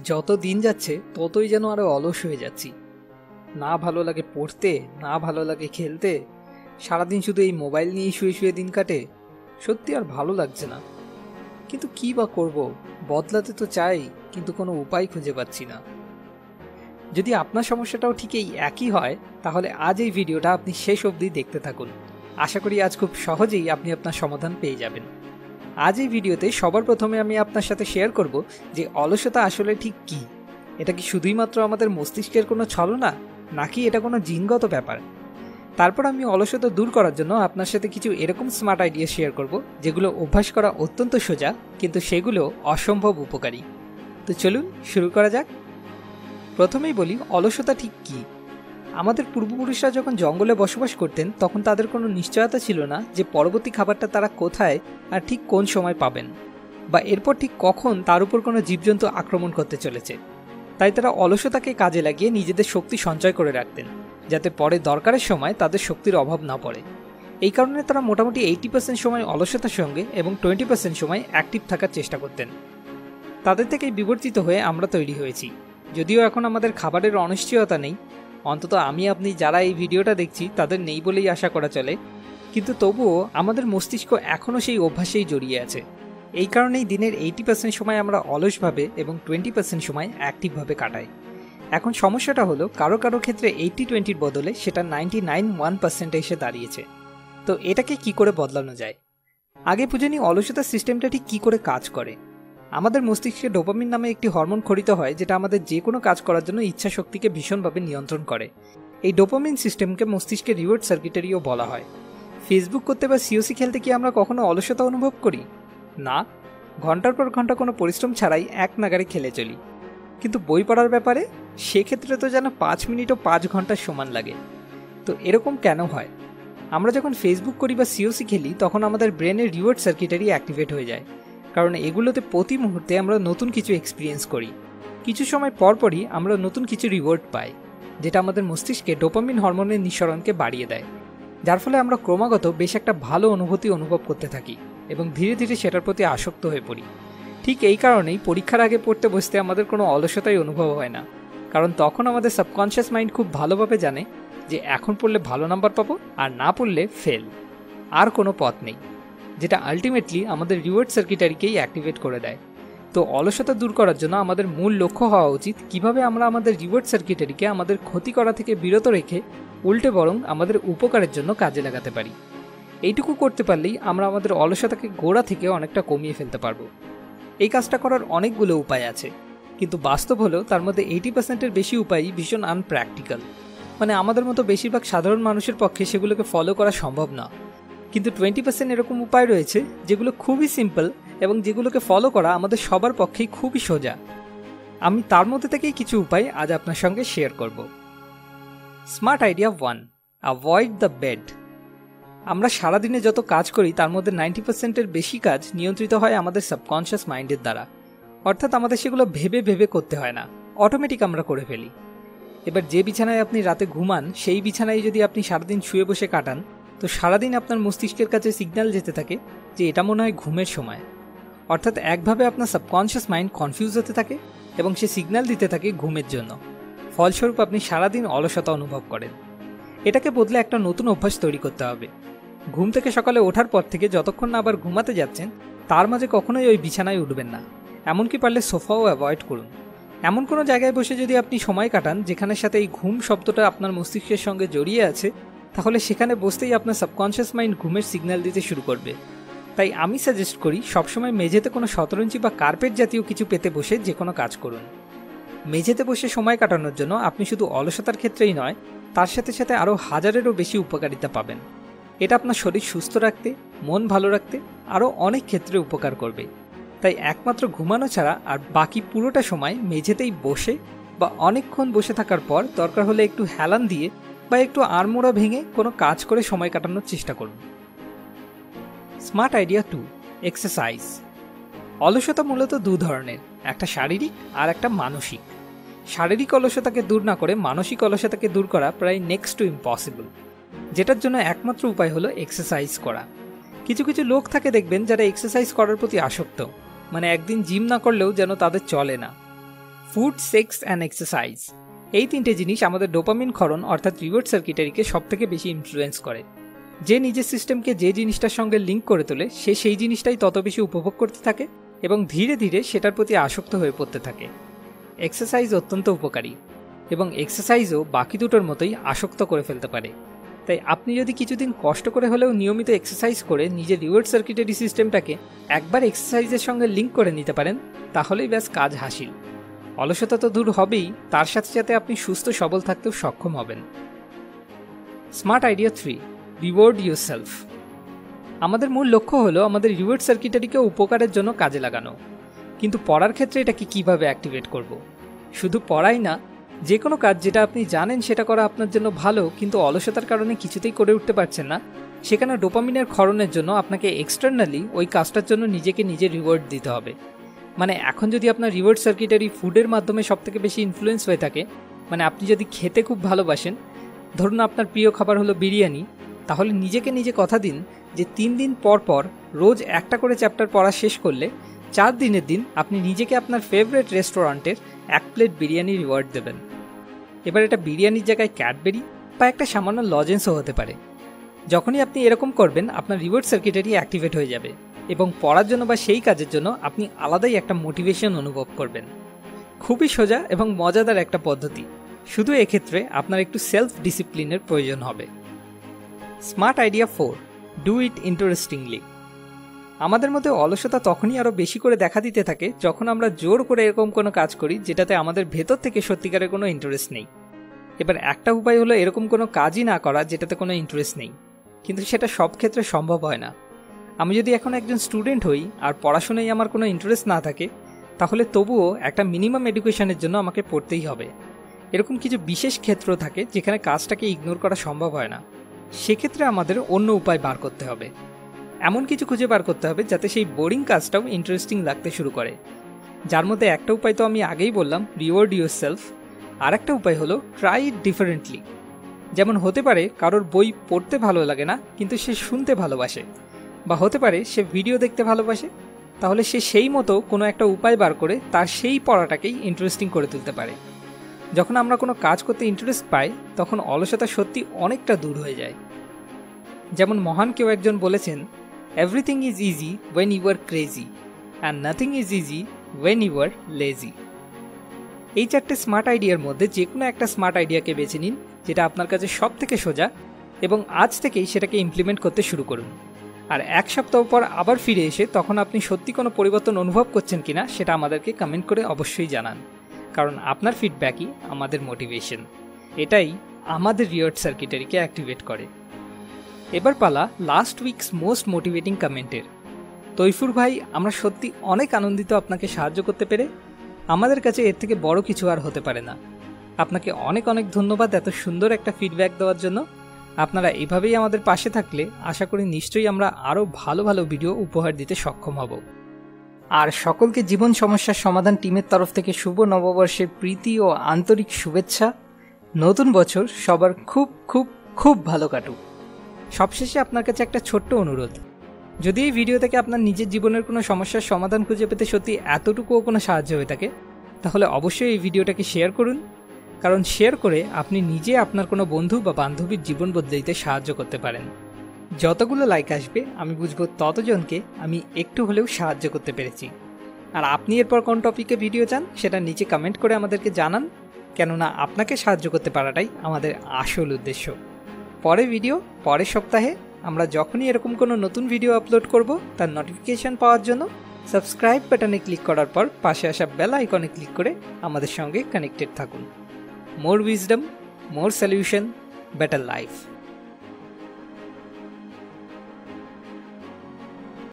যত দিন যাচ্ছে ততই যেন আরো অলস হয়ে যাচ্ছি। না ভালো লাগে পড়তে, না ভালো লাগে খেলতে, সারাদিন শুধু এই মোবাইল নিয়েই শুয়ে শুয়ে দিন কাটে। সত্যি আর ভালো লাগছে না, কিন্তু কি বা করব? বদলাতে তো চাই, কিন্তু কোনো উপায় খুঁজে পাচ্ছি না। যদি আপনার সমস্যাটাও ঠিক এই একই হয়, তাহলে আজ এই ভিডিওটা আপনি শেষ অবধি দেখতে থাকুন। আশা করি আজ খুব সহজেই আপনি আপনার সমাধান পেয়ে যাবেন। আজ এই ভিডিওতে সবার প্রথমে আমি আপনার সাথে শেয়ার করব যে অলসতা আসলে ঠিক কি। এটা কি শুধুই মাত্র আমাদের মস্তিষ্কের কোনো ছলনা, নাকি এটা কোনো জিনগত ব্যাপার? তারপর আমি অলসতা দূর করার জন্য আপনার সাথে কিছু এরকম স্মার্ট আইডিয়া শেয়ার করব যেগুলো অভ্যাস করা অত্যন্ত সোজা, কিন্তু সেগুলো অসম্ভব উপকারী। তো চলুন শুরু করা যাক। প্রথমেই বলি, অলসতা ঠিক কি। আমাদের পূর্বপুরুষরা যখন জঙ্গলে বসবাস করতেন, তখন তাদের কোনো নিশ্চয়তা ছিল না যে পরবর্তী খাবারটা তারা কোথায় আর ঠিক কোন সময় পাবেন, বা এরপর ঠিক কখন তার উপর কোনো জীবজন্তু আক্রমণ করতে চলেছে। তাই তারা অলসতাকে কাজে লাগিয়ে নিজেদের শক্তি সঞ্চয় করে রাখতেন, যাতে পরে দরকারের সময় তাদের শক্তির অভাব না পড়ে। এই কারণে তারা মোটামুটি 80% সময় অলসতার সঙ্গে এবং 20% সময় অ্যাক্টিভ থাকার চেষ্টা করতেন। তাদের থেকেই বিবর্তিত হয়ে আমরা তৈরি হয়েছি। যদিও এখন আমাদের খাবারের অনিশ্চয়তা নেই, অন্তত আমি আপনি যারা এই ভিডিওটা দেখছি তাদের নেই বলেই আশা করা চলে, কিন্তু তবুও আমাদের মস্তিষ্ক এখনও সেই অভ্যাসেই জড়িয়ে আছে। এই কারণেই দিনের 80% সময় আমরা অলসভাবে এবং 20% সময় অ্যাক্টিভভাবে কাটাই। এখন সমস্যাটা হলো, কারো কারো ক্ষেত্রে 80-20-র বদলে সেটা 99-1% এসে দাঁড়িয়েছে। তো এটাকে কি করে বদলানো যায়? আগে বুঝে নিই অলসতার সিস্টেমটা ঠিক কী করে কাজ করে। আমাদের মস্তিষ্কে ডোপামিন নামে একটি হরমোন খরিত হয়, যেটা আমাদের যে কোনো কাজ করার জন্য ইচ্ছা শক্তিকে ভীষণভাবে নিয়ন্ত্রণ করে। এই ডোপামিন সিস্টেমকে মস্তিষ্কের রিওয়ার্ড সার্কিটারিও বলা হয়। ফেসবুক করতে বা সিওসি খেলতে কি আমরা কখনো অলসতা অনুভব করি? না, ঘন্টার পর ঘন্টা কোনো পরিশ্রম ছাড়াই এক নাগারে খেলে চলি। কিন্তু বই পড়ার ব্যাপারে সেক্ষেত্রে তো যেন 5 মিনিটও 5 ঘন্টার সমান লাগে। তো এরকম কেন হয়? আমরা যখন ফেসবুক করি বা সিওসি খেলি, তখন আমাদের ব্রেনের রিওয়ার্ড সার্কিটারি অ্যাক্টিভেট হয়ে যায়, কারণ এগুলোতে প্রতি মুহূর্তে আমরা নতুন কিছু এক্সপিরিয়েন্স করি। কিছু সময় পরপরই আমরা নতুন কিছু রিওয়ার্ড পাই, যেটা আমাদের মস্তিষ্কে ডোপামিন হরমোনের নিঃসরণকে বাড়িয়ে দেয়, যার ফলে আমরা ক্রমাগত বেশ একটা ভালো অনুভূতি অনুভব করতে থাকি এবং ধীরে ধীরে সেটার প্রতি আসক্ত হয়ে পড়ি। ঠিক এই কারণেই পরীক্ষার আগে পড়তে বসতে আমাদের কোনো অলসতাই অনুভব হয় না, কারণ তখন আমাদের সাবকনশিয়াস মাইন্ড খুব ভালোভাবে জানে যে এখন পড়লে ভালো নাম্বার পাবো, আর না পড়লে ফেল। আর কোনো পথ নেই, যেটা আলটিমেটলি আমাদের রিওয়ার্ড সার্কিটারিকেই অ্যাক্টিভেট করে দেয়। তো অলসতা দূর করার জন্য আমাদের মূল লক্ষ্য হওয়া উচিত কিভাবে আমরা আমাদের রিওয়ার্ড সার্কিটারিকে আমাদের ক্ষতি করা থেকে বিরত রেখে উল্টে বরং আমাদের উপকারের জন্য কাজে লাগাতে পারি। এইটুকু করতে পারলেই আমরা আমাদের অলসতাকে গোড়া থেকে অনেকটা কমিয়ে ফেলতে পারবো। এই কাজটা করার অনেকগুলো উপায় আছে, কিন্তু বাস্তব হলো তার মধ্যে 80%-এর বেশি উপায়ই ভীষণ আনপ্র্যাকটিক্যাল। মানে আমাদের মতো বেশিরভাগ সাধারণ মানুষের পক্ষে সেগুলোকে ফলো করা সম্ভব না। কিন্তু 20% এরকম উপায় রয়েছে যেগুলো খুবই সিম্পল এবং যেগুলোকে ফলো করা আমাদের সবার পক্ষেই খুবই সোজা। আমি তার মধ্যে থেকেই কিছু উপায় আজ আপনার সঙ্গে শেয়ার করব। Smart idea 1, avoid the bed. আমরা সারাদিনে যত কাজ করি তার মধ্যে 90%-এর বেশি কাজ নিয়ন্ত্রিত হয় আমাদের সাবকনশিয়াস মাইন্ডের দ্বারা। অর্থাৎ আমাদের সেগুলো ভেবে ভেবে করতে হয় না, অটোমেটিক আমরা করে ফেলি। এবার যে বিছানায় আপনি রাতে ঘুমান, সেই বিছানায় যদি আপনি সারাদিন শুয়ে বসে কাটান, তো সারাদিন আপনার মস্তিষ্কের কাছে সিগন্যাল যেতে থাকে যে এটা মনে হয় ঘুমের সময়। অর্থাৎ একভাবে আপনার সাবকনশিয়াস মাইন্ড কনফিউজ হতে থাকে এবং সে সিগন্যাল দিতে থাকে ঘুমের জন্য। ফলস্বরূপ আপনি সারাদিন অলসতা অনুভব করেন। এটাকে বদলে একটা নতুন অভ্যাস তৈরি করতে হবে। ঘুম থেকে সকালে ওঠার পর থেকে যতক্ষণ না আবার ঘুমাতে যাচ্ছেন, তার মাঝে কখনোই ওই বিছানায় উঠবেন না। এমনকি পারলে সোফাও অ্যাভয়েড করুন। এমন কোনো জায়গায় বসে যদি আপনি সময় কাটান যেখানের সাথে এই ঘুম শব্দটা আপনার মস্তিষ্কের সঙ্গে জড়িয়ে আছে, তাহলে সেখানে বসতেই আপনার সাবকনশিয়াস মাইন্ড ঘুমের সিগন্যাল দিতে শুরু করবে। তাই আমি সাজেস্ট করি সবসময় মেঝেতে কোনো শতরঞ্চি বা কার্পেট জাতীয় কিছু পেতে বসে যে কোনো কাজ করুন। মেঝেতে বসে সময় কাটানোর জন্য আপনি শুধু অলসতার ক্ষেত্রেই নয়, তার সাথে সাথে আরও হাজারেরও বেশি উপকারিতা পাবেন। এটা আপনার শরীর সুস্থ রাখতে, মন ভালো রাখতে আরও অনেক ক্ষেত্রে উপকার করবে। তাই একমাত্র ঘুমানো ছাড়া আর বাকি পুরোটা সময় মেঝেতেই বসে বা অনেকক্ষণ বসে থাকার পর দরকার হলে একটু হেলান দিয়ে বা একটু আড়মোড়া ভেঙে কোনো কাজ করে সময় কাটানোর চেষ্টা করুন। Smart idea 2, exercise. অলসতা মূলত দু ধরনের, একটা শারীরিক আর একটা মানসিক। শারীরিক অলসতাকে দূর না করে মানসিক অলসতাকে দূর করা প্রায় নেক্সট টু ইম্পসিবল, যেটার জন্য একমাত্র উপায় হলো এক্সারসাইজ করা। কিছু কিছু লোক থাকে দেখবেন যারা এক্সারসাইজ করার প্রতি আসক্ত, মানে একদিন জিম না করলেও যেন তাদের চলে না। ফুড, সেক্স অ্যান্ড এক্সারসাইজ, এই তিনটে জিনিস আমাদের ডোপামিন ক্ষরণ অর্থাৎ রিওয়ার্ড সার্কিটারিকে সব থেকে বেশি ইনফ্লুয়েন্স করে। যে নিজের সিস্টেমকে যে জিনিসটার সঙ্গে লিঙ্ক করে তোলে সে সেই জিনিসটাই তত বেশি উপভোগ করতে থাকে এবং ধীরে ধীরে সেটার প্রতি আসক্ত হয়ে পড়তে থাকে। এক্সারসাইজ অত্যন্ত উপকারী এবং এক্সারসাইজও বাকি দুটোর মতোই আসক্ত করে ফেলতে পারে। তাই আপনি যদি কিছুদিন কষ্ট করে হলেও নিয়মিত এক্সারসাইজ করে নিজের রিওয়ার্ড সার্কিটারি সিস্টেমটাকে একবার এক্সারসাইজের সঙ্গে লিঙ্ক করে নিতে পারেন, তাহলেই ব্যাস কাজ হাসিল। অলসতা তো দূর হবেই, তার সাথে সাথে আপনি সুস্থ সবল থাকতেও সক্ষম হবেন। Smart idea 3, reward yourself. আমাদের মূল লক্ষ্য হলো আমাদের রিওয়ার্ড সার্কিটারিকে উপকারের জন্য কাজে লাগানো, কিন্তু পড়ার ক্ষেত্রে এটাকে কিভাবে অ্যাক্টিভেট করব? শুধু পড়াই না, যে কোনো কাজ যেটা আপনি জানেন সেটা করা আপনার জন্য ভালো কিন্তু অলসতার কারণে কিছুতেই করে উঠতে পারছেন না, সেখানে ডোপামিনের ক্ষরণের জন্য আপনাকে এক্সটার্নালি ওই কাজটার জন্য নিজেকে নিজে রিওয়ার্ড দিতে হবে। মানে এখন যদি আপনার রিওয়ার্ড সার্কিটারি ফুডের মাধ্যমে সবথেকে বেশি ইনফ্লুয়েন্স হয়ে থাকে, মানে আপনি যদি খেতে খুব ভালোবাসেন, ধরুন আপনার প্রিয় খাবার হলো বিরিয়ানি, তাহলে নিজেকে নিজে কথা দিন যে 3 দিন পর পর রোজ একটা করে চ্যাপ্টার পড়া শেষ করলে 4 দিনের দিন আপনি নিজেকে আপনার ফেভারিট রেস্টুরেন্টের 1 প্লেট বিরিয়ানি রিওয়ার্ড দেবেন। এবার এটা বিরিয়ানির জায়গায় ক্যাডবেরি বা একটা সামান্য লজেন্সও হতে পারে। যখনই আপনি এরকম করবেন আপনার রিওয়ার্ড সার্কিটারি অ্যাক্টিভেট হয়ে যাবে এবং পড়ার জন্য বা সেই কাজের জন্য আপনি আলাদাই একটা মোটিভেশন অনুভব করবেন। খুবই সোজা এবং মজাদার একটা পদ্ধতি, শুধু এক্ষেত্রে আপনার একটু সেলফ ডিসিপ্লিনের প্রয়োজন হবে। Smart idea 4, do it interestingly. আমাদের মধ্যে অলসতা তখনই আরও বেশি করে দেখা দিতে থাকে যখন আমরা জোর করে এরকম কোনো কাজ করি যেটাতে আমাদের ভেতর থেকে সত্যিকারের কোনো ইন্টারেস্ট নেই। এবার একটা উপায় হলো এরকম কোনো কাজই না করা যেটাতে কোনো ইন্টারেস্ট নেই, কিন্তু সেটা সব ক্ষেত্রে সম্ভব হয় না। আমি যদি এখন একজন স্টুডেন্ট হই আর পড়াশোনায় আমার কোনো ইন্টারেস্ট না থাকে, তাহলে তবুও একটা মিনিমাম এডুকেশনের জন্য আমাকে পড়তেই হবে। এরকম কিছু বিশেষ ক্ষেত্র থাকে যেখানে কাজটাকে ইগনোর করা সম্ভব হয় না, সেক্ষেত্রে আমাদের অন্য উপায় বার করতে হবে। এমন কিছু খুঁজে বার করতে হবে যাতে সেই বোরিং কাজটাও ইন্টারেস্টিং লাগতে শুরু করে, যার মধ্যে একটা উপায় তো আমি আগেই বললাম, রিওয়ার্ড ইউরসেলফ। আর একটা উপায় হলো ট্রাই ইট ডিফারেন্টলি। যেমন হতে পারে কারোর বই পড়তে ভালো লাগে না কিন্তু সে শুনতে ভালোবাসে, বা হতে পারে সে ভিডিও দেখতে ভালোবাসে, তাহলে সে সেই মতো কোনো একটা উপায় বার করে তার সেই পড়াটাকেই ইন্টারেস্টিং করে তুলতে পারে। যখন আমরা কোনো কাজ করতে ইন্টারেস্ট পাই তখন অলসতা সত্যি অনেকটা দূর হয়ে যায়। যেমন মহান কেউ একজন বলেছেন, everything is easy when you are crazy and nothing is easy when you are lazy. এই 4টে স্মার্ট আইডিয়ার মধ্যে যে কোনো একটা স্মার্ট আইডিয়াকে বেছে নিন যেটা আপনার কাছে সব থেকে সোজা এবং আজ থেকেই সেটাকে ইমপ্লিমেন্ট করতে শুরু করুন। আর 1 সপ্তাহ পর আবার ফিরে এসে তখন আপনি সত্যি কোনো পরিবর্তন অনুভব করছেন কিনা সেটা আমাদেরকে কমেন্ট করে অবশ্যই জানান, কারণ আপনার ফিডব্যাকই আমাদের মোটিভেশন, এটাই আমাদের রিওয়ার্ড সার্কিটারিকে অ্যাক্টিভেট করে। এবার পালা লাস্ট উইকস মোস্ট মোটিভেটিং কমেন্টের। তৈফুর ভাই, আমরা সত্যি অনেক আনন্দিত আপনাকে সাহায্য করতে পেরে। আমাদের কাছে এর থেকে বড় কিছু আর হতে পারে না। আপনাকে অনেক অনেক ধন্যবাদ এত সুন্দর একটা ফিডব্যাক দেওয়ার জন্য। আপনারা এভাবেই আমাদের পাশে থাকলে আশা করি নিশ্চয়ই আমরা আরও ভালো ভালো ভিডিও উপহার দিতে সক্ষম হব। আর সকলকে জীবন সমস্যার সমাধান টিমের তরফ থেকে শুভ নববর্ষের প্রীতি ও আন্তরিক শুভেচ্ছা। নতুন বছর সবার খুব খুব খুব ভালো কাটুক। সবশেষে আপনার কাছে একটা ছোট্ট অনুরোধ, যদি এই ভিডিও থেকে আপনার নিজের জীবনের কোনো সমস্যার সমাধান খুঁজে পেতে সত্যি এতটুকুও কোনো সাহায্য হয়ে থাকে, তাহলে অবশ্যই এই ভিডিওটাকে শেয়ার করুন, কারণ শেয়ার করে আপনি নিজে আপনার কোনো বন্ধু বা বান্ধবীর জীবন বদলে দিতে সাহায্য করতে পারেন। যতগুলো লাইক আসবে আমি বুঝবো ততজনকে আমি একটু হলেও সাহায্য করতে পেরেছি। আর আপনি এরপর কোন টপিকে ভিডিও চান সেটা নিচে কমেন্ট করে আমাদেরকে জানান, কেননা আপনাকে সাহায্য করতে পারাটাই আমাদের আসল উদ্দেশ্য। পরের সপ্তাহে আমরা যখনই এরকম কোনো নতুন ভিডিও আপলোড করব তার নোটিফিকেশন পাওয়ার জন্য সাবস্ক্রাইব বাটনে ক্লিক করার পর পাশে আসা বেল আইকনে ক্লিক করে আমাদের সঙ্গে কানেক্টেড থাকুন। মোর উইজডম, মোর সলিউশন, বেটার লাইফ।